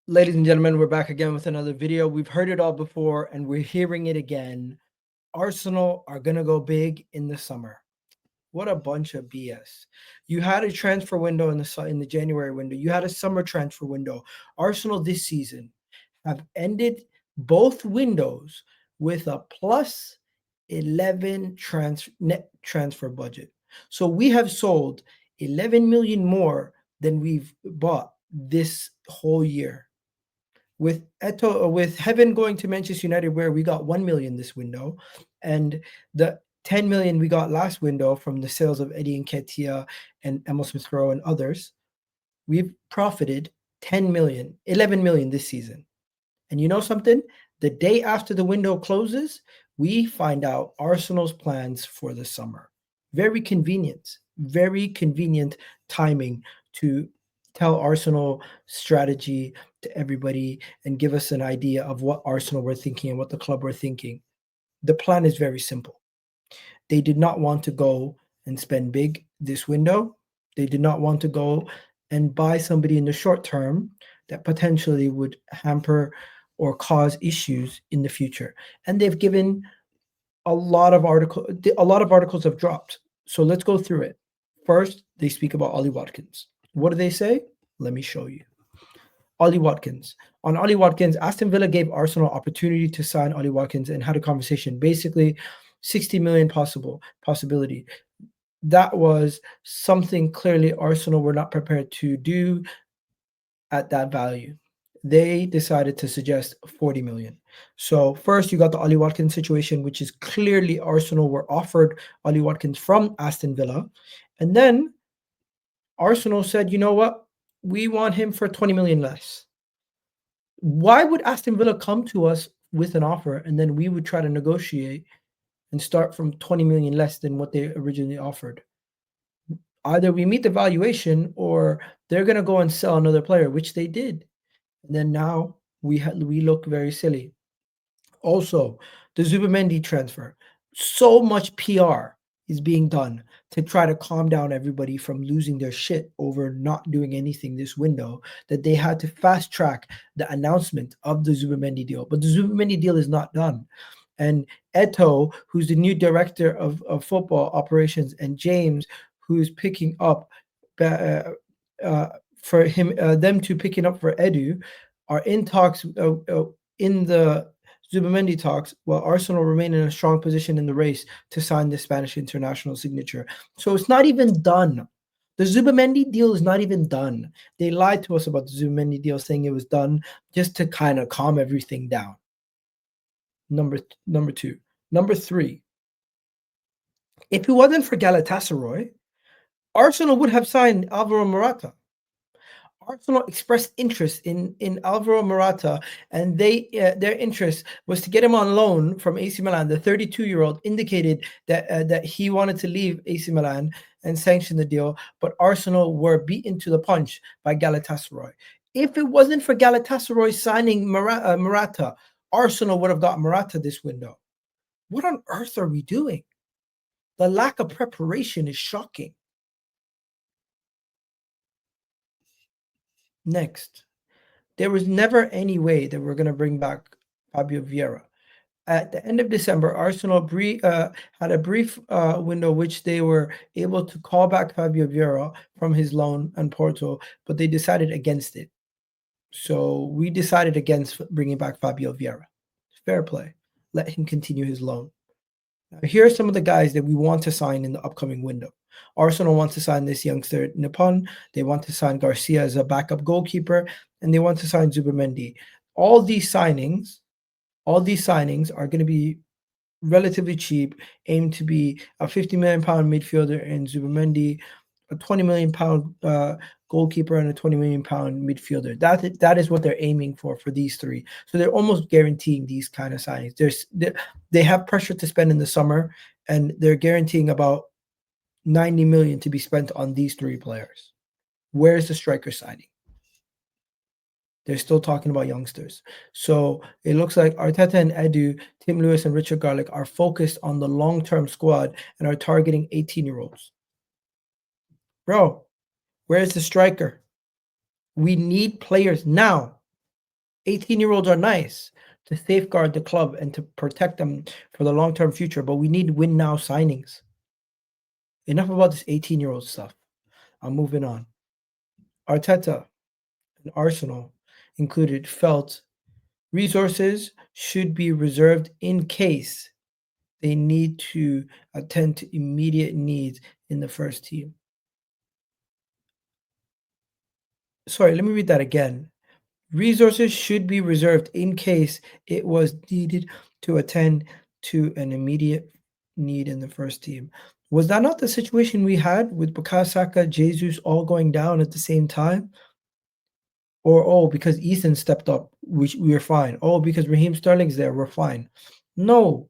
Ladies and gentlemen, we're back again with another video. We've heard it all before and we're hearing it again. Arsenal are going to go big in the summer. What a bunch of BS. You had a transfer window in the January window. You had a summer transfer window. Arsenal this season have ended both windows with a plus 11 net transfer budget. So we have sold 11 million more than we've bought this whole year with Heaven going to Manchester United, where we got 1 million this window, and the 10 million we got last window from the sales of Eddie Nketiah and Emil Smith Rowe and others, we've profited 10 million, 11 million this season. And you know something? The day after the window closes, we find out Arsenal's plans for the summer. Very convenient timing to tell Arsenal strategy to everybody and give us an idea of what Arsenal were thinking and what the club were thinking. The plan is very simple. They did not want to go and spend big this window. They did not want to go and buy somebody in the short term that potentially would hamper or cause issues in the future. And they've given a lot of articles have dropped. So let's go through it. First, they speak about Ollie Watkins. What do they say? Let me show you. Ollie Watkins. On Ollie Watkins, Aston Villa gave Arsenal opportunity to sign Ollie Watkins and had a conversation. Basically, 60 million possibility. That was something clearly Arsenal were not prepared to do at that value. They decided to suggest 40 million. So first you got the Ollie Watkins situation, which is clearly Arsenal were offered Ollie Watkins from Aston Villa. And then Arsenal said, you know what? We want him for 20 million less. Why would Aston Villa come to us with an offer and then we would try to negotiate and start from 20 million less than what they originally offered? Either we meet the valuation or they're going to go and sell another player, which they did. And then now we look very silly. Also, the Zubimendi transfer. So much PR is being done to try to calm down everybody from losing their shit over not doing anything this window that they had to fast track the announcement of the Zubimendi deal. But the Zubimendi deal is not done. And Eto, who's the new director of football operations, and James, who's picking up for him, them two picking up for Edu, are in talks in the Zubimendi talks, while Arsenal remain in a strong position in the race to sign the Spanish international signature. So it's not even done. The Zubimendi deal is not even done. They lied to us about the Zubimendi deal, saying it was done just to kind of calm everything down. Number two. Number three. If it wasn't for Galatasaray, Arsenal would have signed Alvaro Morata. Arsenal expressed interest in Alvaro Morata, and their interest was to get him on loan from AC Milan. The 32-year-old indicated that he wanted to leave AC Milan and sanction the deal, but Arsenal were beaten to the punch by Galatasaray. If it wasn't for Galatasaray signing Morata, Arsenal would have got Morata this window. What on earth are we doing? The lack of preparation is shocking. Next, there was never any way that we're going to bring back Fabio Vieira. At the end of December, Arsenal had a brief window which they were able to call back Fabio Vieira from his loan on Porto, but they decided against it. So we decided against bringing back Fabio Vieira. Fair play. Let him continue his loan. Now, here are some of the guys that we want to sign in the upcoming window. Arsenal wants to sign this youngster Nippon. They want to sign Garcia as a backup goalkeeper, and they want to sign Zubimendi. All these signings are going to be relatively cheap, aimed to be a 50 million pound midfielder in Zubimendi, a 20 million pound goalkeeper, and a 20 million pound midfielder. That is what they're aiming for these three. So they're almost guaranteeing these kind of signings. They have pressure to spend in the summer, and they're guaranteeing about 90 million to be spent on these three players. Where's the striker signing? They're still talking about youngsters. So it looks like Arteta and Edu, Tim Lewis and Richard Garlick are focused on the long-term squad and are targeting 18-year-olds. Bro, where's the striker? We need players now. 18-year-olds are nice to safeguard the club and to protect them for the long-term future, but we need win now signings. Enough about this 18-year-old stuff. I'm moving on. Arteta and Arsenal included felt resources should be reserved in case they need to attend to immediate needs in the first team. Sorry, let me read that again. Resources should be reserved in case it was needed to attend to an immediate need in the first team. Was that not the situation we had with Bukayo Saka, Jesus all going down at the same time? Or, oh, because Ethan stepped up, we are fine. Oh, because Raheem Sterling's there, we're fine. No,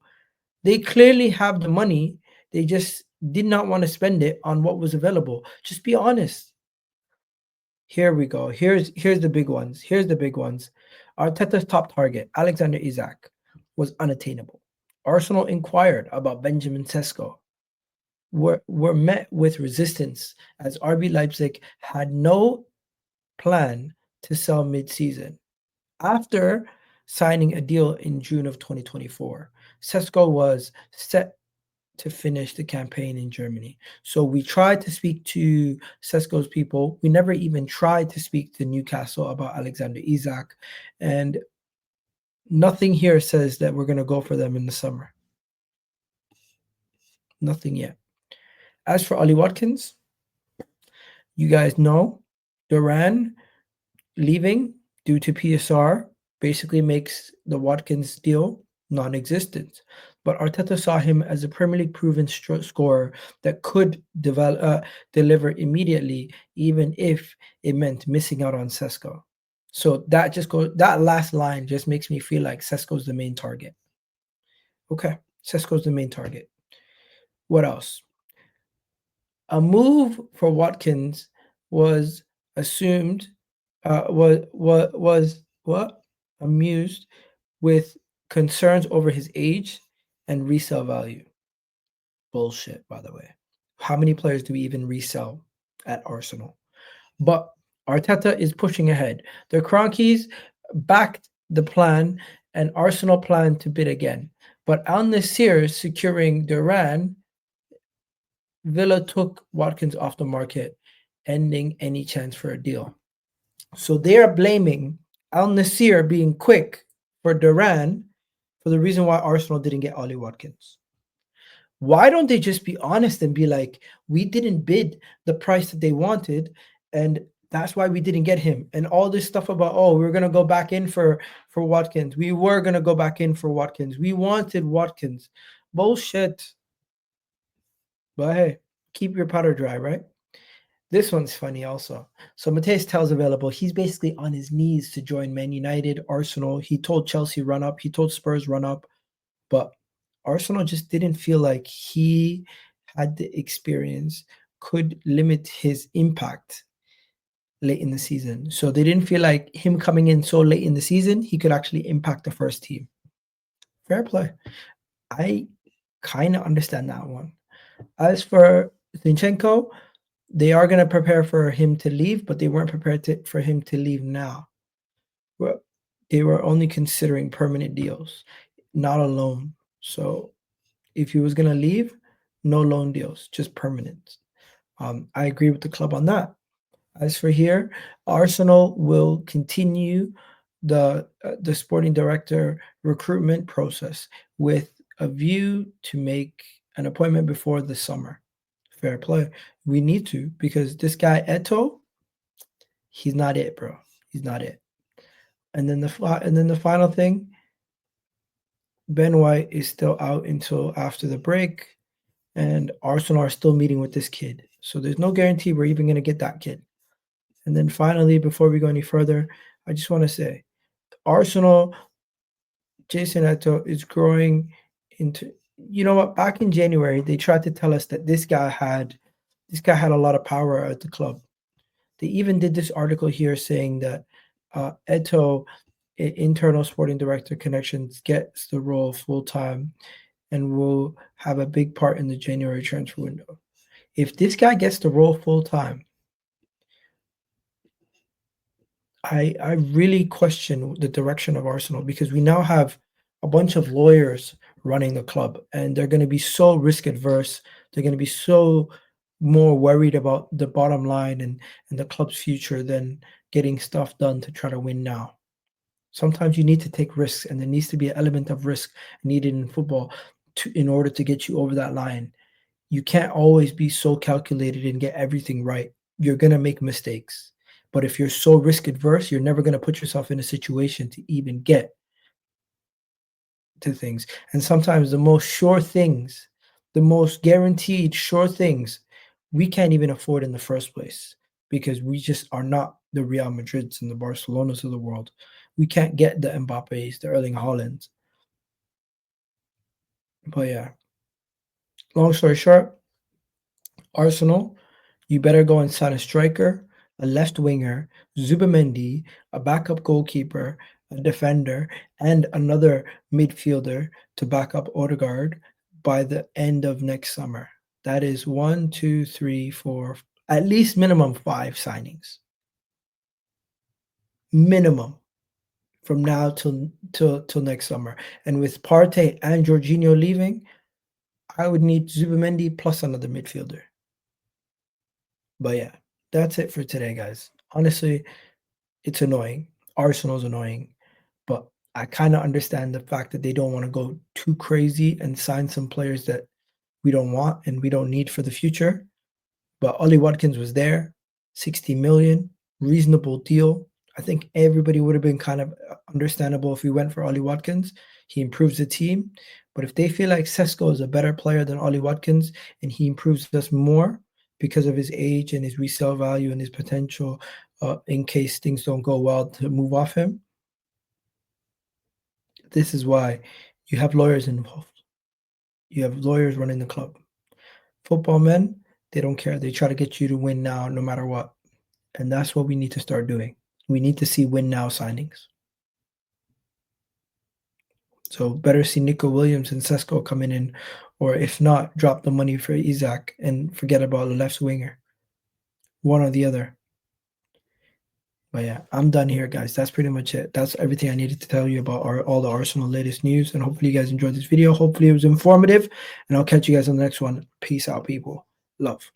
they clearly have the money. They just did not want to spend it on what was available. Just be honest. Here we go. Here's the big ones. Here's the big ones. Arteta's top target, Alexander Isak, was unattainable. Arsenal inquired about Benjamin Sesko. Were met with resistance as RB Leipzig had no plan to sell mid-season. After signing a deal in June of 2024, Sesko was set to finish the campaign in Germany. So we tried to speak to Sesko's people. We never even tried to speak to Newcastle about Alexander Isak. And nothing here says that we're going to go for them in the summer. Nothing yet. As for Ollie Watkins, you guys know Duran leaving due to PSR basically makes the Watkins deal non-existent. But Arteta saw him as a Premier League proven scorer that could deliver immediately, even if it meant missing out on Sesko. So that last line just makes me feel like Sesko's the main target. Okay, Sesko's the main target. What else? A move for Watkins was assumed was what amused with concerns over his age and resale value. Bullshit, by the way. How many players do we even resell at Arsenal? But Arteta is pushing ahead. The Kroenkes backed the plan, and Arsenal plan to bid again. But Al Nassr securing Duran, Villa took Watkins off the market, ending any chance for a deal. So they are blaming Al Nassr being quick for Duran for the reason why Arsenal didn't get Ollie Watkins. Why don't they just be honest and be like, we didn't bid the price that they wanted, and that's why we didn't get him. And all this stuff about, oh, we're going to go back in for Watkins. We were going to go back in for Watkins. We wanted Watkins. Bullshit. But hey, keep your powder dry, right? This one's funny also. So Mathys Tel's available. He's basically on his knees to join Man United, Arsenal. He told Chelsea run up. He told Spurs run up. But Arsenal just didn't feel like he had the experience, could limit his impact late in the season. So they didn't feel like him coming in so late in the season, he could actually impact the first team. Fair play. I kind of understand that one. As for Zinchenko, they are going to prepare for him to leave, but they weren't prepared for him to leave now. They were only considering permanent deals, not a loan. So if he was going to leave, no loan deals, just permanent. I agree with the club on that. As for here, Arsenal will continue the sporting director recruitment process with a view to make an appointment before the summer. Fair play. We need to, because this guy Eto, he's not it, bro. He's not it. And then the final thing, Ben White is still out until after the break, and Arsenal are still meeting with this kid. So there's no guarantee we're even going to get that kid. And then finally, before we go any further, I just want to say, Arsenal, Jason Eto is growing into, you know what, back in January, they tried to tell us that this guy had a lot of power at the club. They even did this article here saying that Eto, internal sporting director connections, gets the role full-time and will have a big part in the January transfer window. If this guy gets the role full-time, I really question the direction of Arsenal because we now have a bunch of lawyers running the club, and they're gonna be so risk adverse. They're gonna be so more worried about the bottom line and the club's future than getting stuff done to try to win now. Sometimes you need to take risks, and there needs to be an element of risk needed in football in order to get you over that line. You can't always be so calculated and get everything right. You're gonna make mistakes. But if you're so risk adverse, you're never gonna put yourself in a situation to even get to things. And sometimes the most sure things, the most guaranteed sure things, we can't even afford in the first place because we just are not the Real Madrids and the Barcelonas of the world. We can't get the Mbappes, the Erling Haalands. But yeah, long story short, Arsenal, you better go and sign a striker, a left winger, Zubimendi, a backup goalkeeper, a defender, and another midfielder to back up Odegaard by the end of next summer. That is one, two, three, four, at least minimum 5 signings. Minimum from now till next summer. And with Partey and Jorginho leaving, I would need Zubimendi plus another midfielder. But yeah, that's it for today, guys. Honestly, it's annoying. Arsenal's annoying, but I kind of understand the fact that they don't want to go too crazy and sign some players that we don't want and we don't need for the future. But Ollie Watkins was there, 60 million, reasonable deal. I think everybody would have been kind of understandable if we went for Ollie Watkins. He improves the team. But if they feel like Sesko is a better player than Ollie Watkins and he improves us more because of his age and his resale value and his potential in case things don't go well to move off him, this is why you have lawyers involved. You have lawyers running the club. Football men, they don't care. They try to get you to win now no matter what. And that's what we need to start doing. We need to see win now signings. So better see Nico Williams and Sesko coming in, or if not, drop the money for Isak and forget about the left winger. One or the other. But yeah, I'm done here, guys. That's pretty much it. That's everything I needed to tell you about all the Arsenal latest news. And hopefully you guys enjoyed this video. Hopefully it was informative. And I'll catch you guys on the next one. Peace out, people. Love.